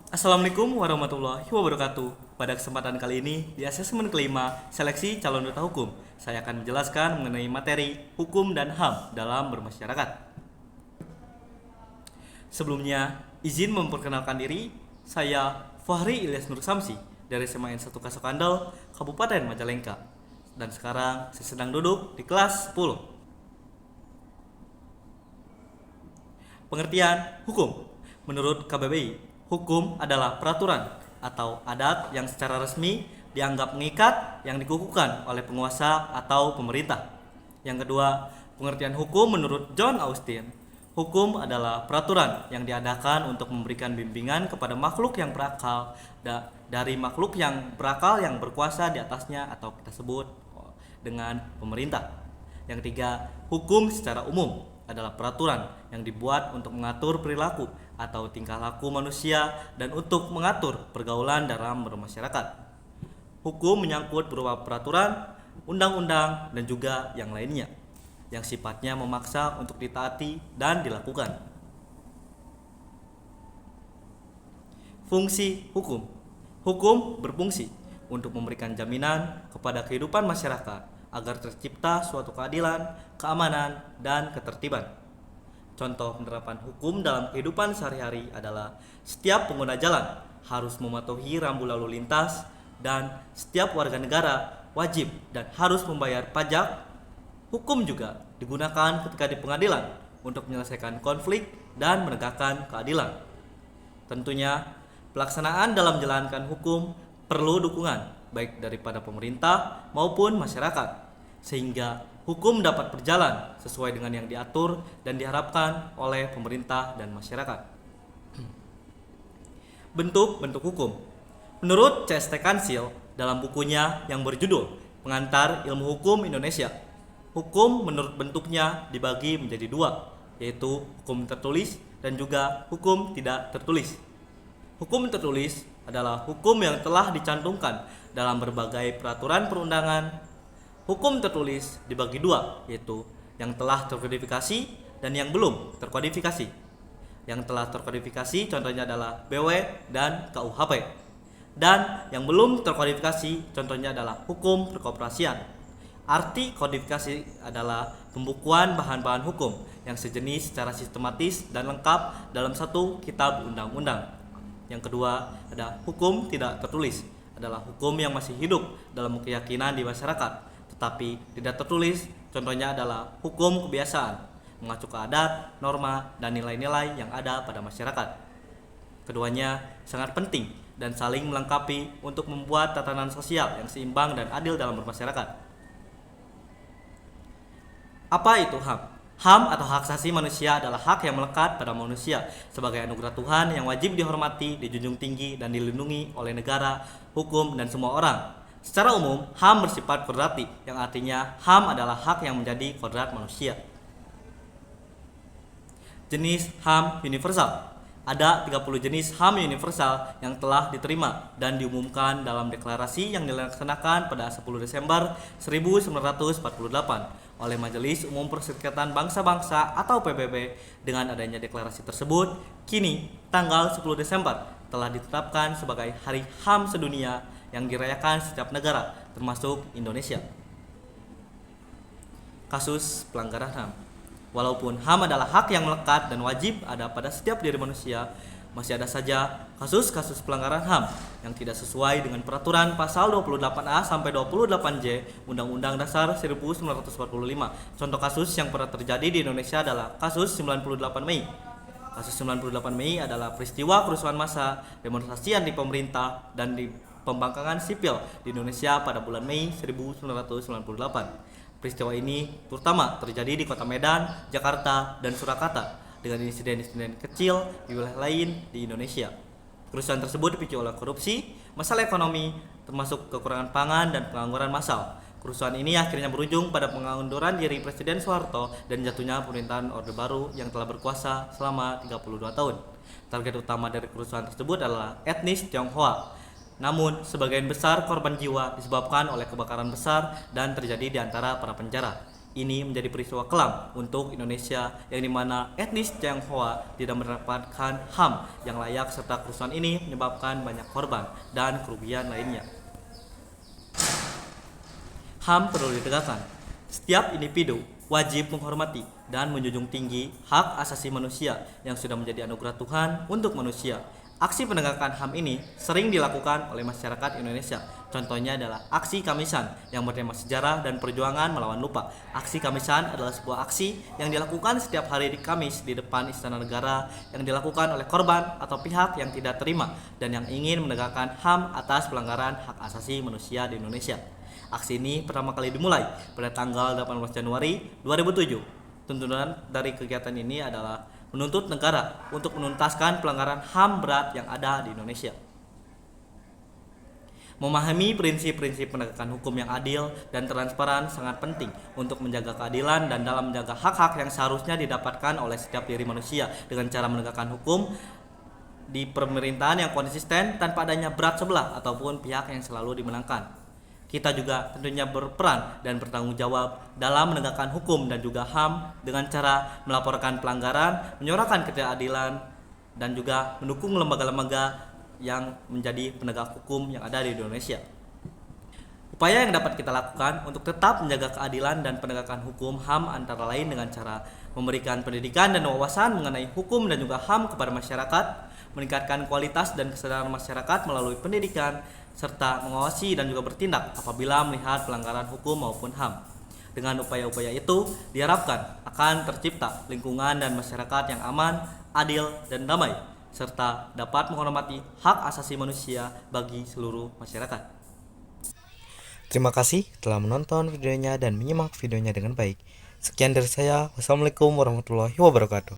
Assalamualaikum warahmatullahi wabarakatuh. Pada kesempatan kali ini, di asesmen kelima seleksi calon duta hukum, saya akan menjelaskan mengenai materi hukum dan HAM dalam bermasyarakat. Sebelumnya, izin memperkenalkan diri, saya Fahri Ilyas Nur Samsi dari SMA N1 Kasokandel, Kabupaten Majalengka. Dan sekarang saya sedang duduk di kelas 10. Pengertian hukum. Menurut KBBI, hukum adalah peraturan atau adat yang secara resmi dianggap mengikat yang dikukuhkan oleh penguasa atau pemerintah. Yang kedua, pengertian hukum menurut John Austin. Hukum adalah peraturan yang diadakan untuk memberikan bimbingan kepada makhluk yang berakal dari makhluk yang berakal yang berkuasa di atasnya atau kita sebut dengan pemerintah. Yang ketiga, hukum secara umum adalah peraturan yang dibuat untuk mengatur perilaku atau tingkah laku manusia dan untuk mengatur pergaulan dalam bermasyarakat. Hukum menyangkut berupa peraturan, undang-undang, dan juga yang lainnya yang sifatnya memaksa untuk ditaati dan dilakukan. Fungsi hukum. Hukum berfungsi untuk memberikan jaminan kepada kehidupan masyarakat agar tercipta suatu keadilan, keamanan, dan ketertiban. Contoh penerapan hukum dalam kehidupan sehari-hari adalah setiap pengguna jalan harus mematuhi rambu lalu lintas dan setiap warga negara wajib dan harus membayar pajak. Hukum juga digunakan ketika di pengadilan untuk menyelesaikan konflik dan menegakkan keadilan. Tentunya, pelaksanaan dalam menjalankan hukum perlu dukungan baik daripada pemerintah maupun masyarakat, sehingga hukum dapat berjalan sesuai dengan yang diatur dan diharapkan oleh pemerintah dan masyarakat. Bentuk-bentuk hukum. Menurut C.S.T. Kansil dalam bukunya yang berjudul Pengantar Ilmu Hukum Indonesia, hukum menurut bentuknya dibagi menjadi dua, yaitu hukum tertulis dan juga hukum tidak tertulis. Hukum tertulis adalah hukum yang telah dicantumkan dalam berbagai peraturan perundangan. Hukum tertulis dibagi dua, yaitu yang telah terkodifikasi dan yang belum terkodifikasi. Yang telah terkodifikasi contohnya adalah BW dan KUHP. Dan yang belum terkodifikasi contohnya adalah hukum perkoperasian. Arti kodifikasi adalah pembukuan bahan-bahan hukum yang sejenis secara sistematis dan lengkap dalam satu kitab undang-undang. Yang kedua ada hukum tidak tertulis, adalah hukum yang masih hidup dalam keyakinan di masyarakat, tetapi tidak tertulis. Contohnya adalah hukum kebiasaan, mengacu ke adat, norma, dan nilai-nilai yang ada pada masyarakat. Keduanya sangat penting dan saling melengkapi untuk membuat tatanan sosial yang seimbang dan adil dalam bermasyarakat. Apa itu HAM? HAM atau hak asasi manusia adalah hak yang melekat pada manusia sebagai anugerah Tuhan yang wajib dihormati, dijunjung tinggi, dan dilindungi oleh negara, hukum, dan semua orang. Secara umum, HAM bersifat kodrati, yang artinya HAM adalah hak yang menjadi kodrat manusia. Jenis HAM universal. Ada 30 jenis HAM universal yang telah diterima dan diumumkan dalam deklarasi yang dilaksanakan pada 10 Desember 1948 oleh Majelis Umum Perserikatan Bangsa-Bangsa atau PBB. Dengan adanya deklarasi tersebut, kini tanggal 10 Desember telah ditetapkan sebagai Hari HAM Sedunia yang dirayakan setiap negara, termasuk Indonesia. Kasus pelanggaran HAM. Walaupun HAM adalah hak yang melekat dan wajib ada pada setiap diri manusia, masih ada saja kasus-kasus pelanggaran HAM yang tidak sesuai dengan peraturan pasal 28A sampai 28J Undang-Undang Dasar 1945. Contoh kasus yang pernah terjadi di Indonesia adalah kasus 98 Mei. Kasus 98 Mei adalah peristiwa kerusuhan massa, demonstrasi anti pemerintah, dan di pembangkangan sipil di Indonesia pada bulan Mei 1998. Peristiwa ini terutama terjadi di Kota Medan, Jakarta, dan Surakarta dengan insiden-insiden kecil di wilayah lain di Indonesia. Kerusuhan tersebut dipicu oleh korupsi, masalah ekonomi, termasuk kekurangan pangan dan pengangguran massal. Kerusuhan ini akhirnya berujung pada pengunduran diri Presiden Soeharto dan jatuhnya pemerintahan Orde Baru yang telah berkuasa selama 32 tahun. Target utama dari kerusuhan tersebut adalah etnis Tionghoa. Namun, sebagian besar korban jiwa disebabkan oleh kebakaran besar dan terjadi di antara para penjara. Ini menjadi peristiwa kelam untuk Indonesia yang dimana etnis Tionghoa tidak mendapatkan HAM yang layak serta kerusuhan ini menyebabkan banyak korban dan kerugian lainnya. HAM perlu ditegakkan. Setiap individu wajib menghormati dan menjunjung tinggi hak asasi manusia yang sudah menjadi anugerah Tuhan untuk manusia. Aksi penegakan HAM ini sering dilakukan oleh masyarakat Indonesia. Contohnya adalah aksi Kamisan yang bertema sejarah dan perjuangan melawan lupa. Aksi Kamisan adalah sebuah aksi yang dilakukan setiap hari di Kamis di depan Istana Negara yang dilakukan oleh korban atau pihak yang tidak terima dan yang ingin menegakkan HAM atas pelanggaran hak asasi manusia di Indonesia. Aksi ini pertama kali dimulai pada tanggal 18 Januari 2007. Tuntutan dari kegiatan ini adalah menuntut negara untuk menuntaskan pelanggaran HAM berat yang ada di Indonesia. Memahami prinsip-prinsip penegakan hukum yang adil dan transparan sangat penting untuk menjaga keadilan dan dalam menjaga hak-hak yang seharusnya didapatkan oleh setiap diri manusia dengan cara menegakkan hukum di pemerintahan yang konsisten tanpa adanya berat sebelah ataupun pihak yang selalu dimenangkan. Kita juga tentunya berperan dan bertanggung jawab dalam menegakkan hukum dan juga HAM dengan cara melaporkan pelanggaran, menyuarakan ketidakadilan, dan juga mendukung lembaga-lembaga yang menjadi penegak hukum yang ada di Indonesia. Upaya yang dapat kita lakukan untuk tetap menjaga keadilan dan penegakan hukum HAM antara lain dengan cara memberikan pendidikan dan wawasan mengenai hukum dan juga HAM kepada masyarakat, meningkatkan kualitas dan kesadaran masyarakat melalui pendidikan, serta mengawasi dan juga bertindak apabila melihat pelanggaran hukum maupun HAM. Dengan upaya-upaya itu diharapkan akan tercipta lingkungan dan masyarakat yang aman, adil, dan damai, serta dapat menghormati hak asasi manusia bagi seluruh masyarakat. Terima kasih telah menonton videonya dan menyimak videonya dengan baik. Sekian dari saya. Wassalamualaikum warahmatullahi wabarakatuh.